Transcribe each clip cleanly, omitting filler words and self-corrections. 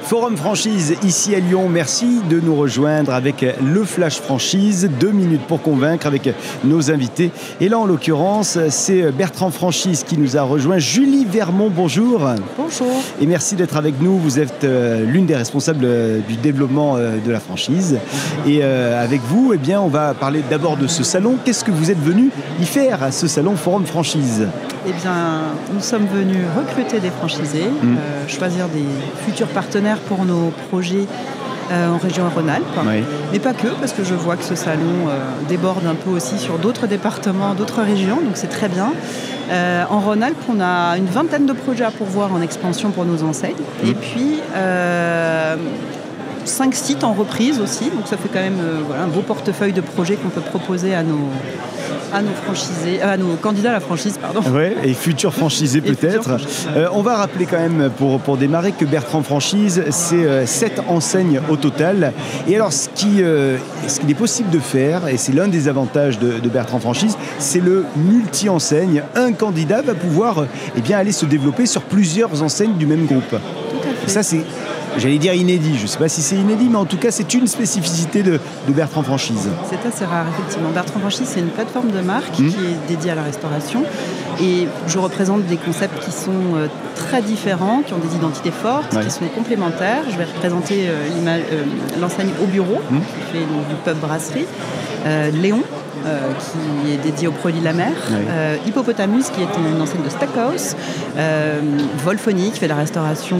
Forum Franchise ici à Lyon, merci de nous rejoindre avec le Flash Franchise, 2 minutes pour convaincre avec nos invités. Et là en l'occurrence, c'est Bertrand Franchise qui nous a rejoint. Julie Vermont, bonjour. Bonjour. Et merci d'être avec nous, vous êtes l'une des responsables du développement de la franchise. Et avec vous, eh bien, on va parler d'abord de ce salon. Qu'est-ce que vous êtes venu y faire à ce salon Forum Franchise ? Eh bien, nous sommes venus recruter des franchisés, choisir des futurs partenaires pour nos projets en région Rhône-Alpes. Oui. Mais pas que, parce que je vois que ce salon déborde un peu aussi sur d'autres départements, d'autres régions, donc c'est très bien. En Rhône-Alpes, on a une vingtaine de projets à pourvoir en expansion pour nos enseignes. Et puis, 5 sites en reprise aussi, donc ça fait quand même un beau portefeuille de projets qu'on peut proposer à nos franchisés, à nos candidats à la franchise, pardon. Ouais, et futurs franchisés peut-être. On va rappeler quand même pour démarrer que Bertrand Franchise, c'est 7 enseignes au total. Et alors ce qu'il est possible de faire, et c'est l'un des avantages de Bertrand Franchise, c'est le multi-enseigne. Un candidat va pouvoir aller se développer sur plusieurs enseignes du même groupe. Tout à fait. Ça c'est, j'allais dire inédit, je ne sais pas si c'est inédit, mais en tout cas c'est une spécificité de Bertrand Franchise. C'est assez rare, effectivement. Bertrand Franchise, c'est une plateforme de marque qui est dédiée à la restauration. Et je représente des concepts qui sont très différents, qui ont des identités fortes, qui sont complémentaires. Je vais représenter l'enseigne Au Bureau, qui fait du pub brasserie. Léon, qui est dédié aux produits de la mer. Hippopotamus, qui est une enseigne de steakhouse. Volfoni, qui fait de la restauration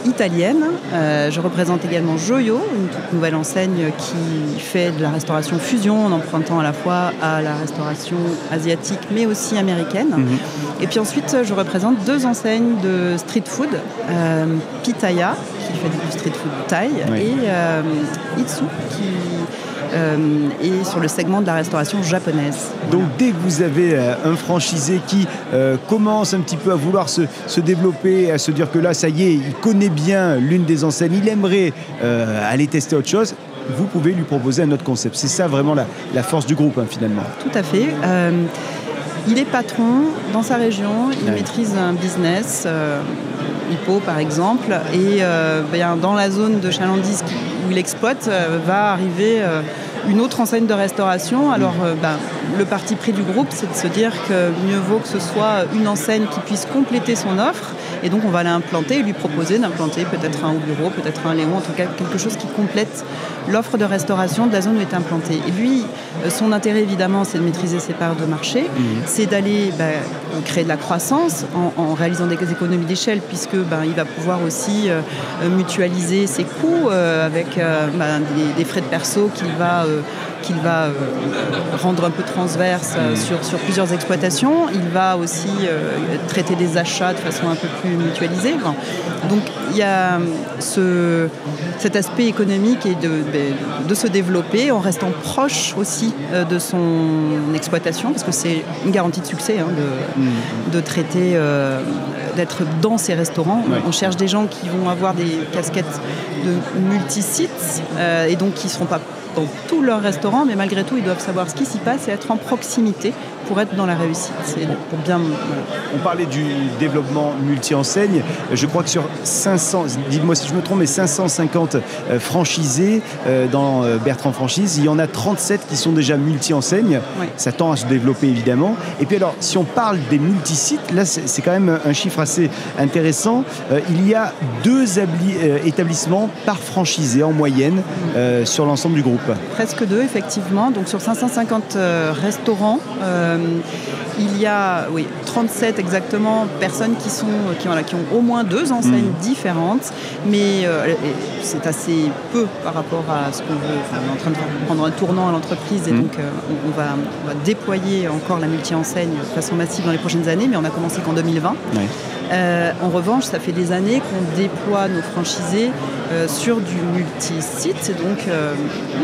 italienne. Je représente également Joyo, une toute nouvelle enseigne qui fait de la restauration fusion en empruntant à la fois à la restauration asiatique mais aussi américaine. Et puis ensuite, je représente 2 enseignes de street food, Pitaya, qui fait du street food thaï, et Itsu, qui est sur le segment de la restauration japonaise. Donc dès que vous avez un franchisé qui commence un petit peu à vouloir se développer, à se dire que là, ça y est, il connaît bien l'une des enseignes, il aimerait aller tester autre chose, vous pouvez lui proposer un autre concept. C'est ça vraiment la force du groupe, finalement. Tout à fait. Il est patron dans sa région, il maîtrise un business, Hippo par exemple, et dans la zone de chalandise où il exploite va arriver une autre enseigne de restauration. Alors le parti pris du groupe, c'est de se dire que mieux vaut que ce soit une enseigne qui puisse compléter son offre, et donc on va l'implanter et lui proposer d'implanter peut-être un Au Bureau, peut-être un Léon, en tout cas quelque chose qui complète l'offre de restauration de la zone où est implanté. Et lui, son intérêt évidemment, c'est de maîtriser ses parts de marché, c'est d'aller créer de la croissance en réalisant des économies d'échelle, puisque il va pouvoir aussi mutualiser ses coûts avec des frais de perso qu'il va rendre un peu transverse sur plusieurs exploitations. Il va aussi traiter des achats de façon un peu plus mutualisée. Donc il y a cet aspect économique et de se développer en restant proche aussi de son exploitation, parce que c'est une garantie de succès de traiter, d'être dans ces restaurants. On cherche des gens qui vont avoir des casquettes de multi-sites et donc qui ne seront pas dans tous leurs restaurants, mais malgré tout, ils doivent savoir ce qui s'y passe et être en proximité pour être dans la réussite. C'est pour bien... On parlait du développement multi-enseigne. Je crois que sur 500, dites-moi si je me trompe, mais 550 franchisés dans Bertrand Franchise, il y en a 37 qui sont déjà multi-enseignes. Ça tend à se développer évidemment. Et puis alors, si on parle des multi-sites, là c'est quand même un chiffre assez intéressant. Il y a 2 établissements par franchisé en moyenne sur l'ensemble du groupe. Presque 2, effectivement. Donc sur 550 restaurants, il y a 37 exactement personnes qui ont au moins 2 enseignes différentes, mais c'est assez peu par rapport à ce qu'on veut. On est en train de prendre un tournant à l'entreprise et donc on va déployer encore la multi-enseigne de façon massive dans les prochaines années, mais on a commencé qu'en 2020. En revanche, ça fait des années qu'on déploie nos franchisés sur du multi-site. Et donc,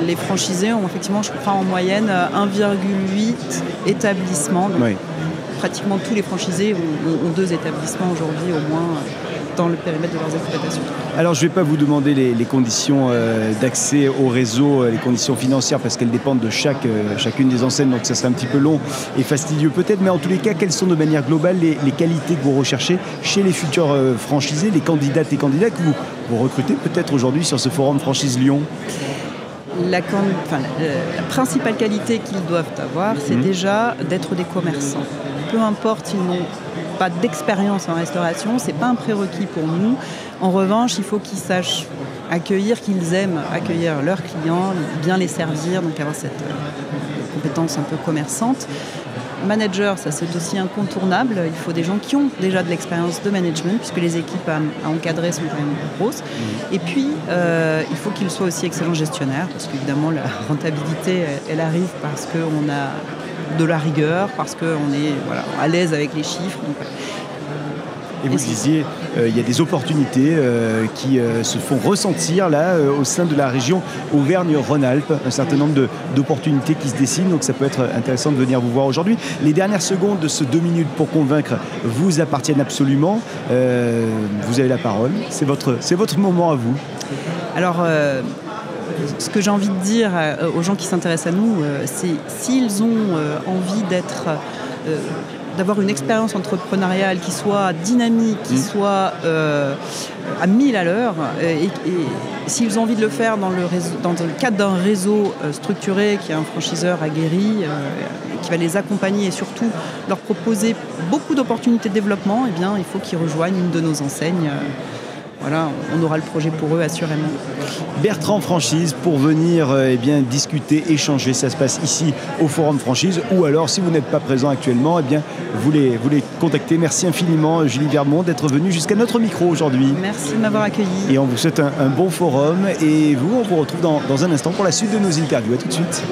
les franchisés ont effectivement, je crois, en moyenne 1,8 établissements. Donc, pratiquement tous les franchisés ont 2 établissements aujourd'hui au moins dans le périmètre de leurs exploitations. Alors je ne vais pas vous demander les conditions d'accès au réseau, les conditions financières, parce qu'elles dépendent de chacune des enseignes, donc ça serait un petit peu long et fastidieux peut-être, mais en tous les cas, quelles sont de manière globale les qualités que vous recherchez chez les futurs franchisés, les candidates et candidats que vous recrutez peut-être aujourd'hui sur ce forum Franchise Lyon? La principale qualité qu'ils doivent avoir, c'est déjà d'être des commerçants. Peu importe s'ils n'ont pas d'expérience en restauration, c'est pas un prérequis pour nous. En revanche, il faut qu'ils sachent accueillir, qu'ils aiment accueillir leurs clients, bien les servir, donc avoir cette compétence un peu commerçante. Manager, ça c'est aussi incontournable. Il faut des gens qui ont déjà de l'expérience de management, puisque les équipes à encadrer sont quand même grosses. Et puis, il faut qu'ils soient aussi excellents gestionnaires, parce qu'évidemment, la rentabilité, elle arrive parce qu'on a de la rigueur, parce qu'on est à l'aise avec les chiffres. Donc, et vous disiez, il y a des opportunités qui se font ressentir là au sein de la région Auvergne-Rhône-Alpes, un certain nombre d'opportunités qui se dessinent, donc ça peut être intéressant de venir vous voir aujourd'hui. Les dernières secondes de ce 2 minutes pour convaincre vous appartiennent absolument. Vous avez la parole, c'est votre moment à vous. Alors, ce que j'ai envie de dire aux gens qui s'intéressent à nous, c'est s'ils ont envie d'avoir une expérience entrepreneuriale qui soit dynamique, qui soit à 1000 à l'heure, et s'ils ont envie de le faire dans le cadre d'un réseau structuré, qui est un franchiseur aguerri, qui va les accompagner et surtout leur proposer beaucoup d'opportunités de développement, eh bien, il faut qu'ils rejoignent une de nos enseignes. On aura le projet pour eux, assurément. Bertrand Franchise, pour venir discuter, échanger, ça se passe ici au Forum Franchise, ou alors, si vous n'êtes pas présent actuellement, vous les contactez. Merci infiniment, Julie Vermont, d'être venue jusqu'à notre micro aujourd'hui. Merci de m'avoir accueilli. Et on vous souhaite un bon forum, et on vous retrouve dans un instant pour la suite de nos interviews. À tout de suite.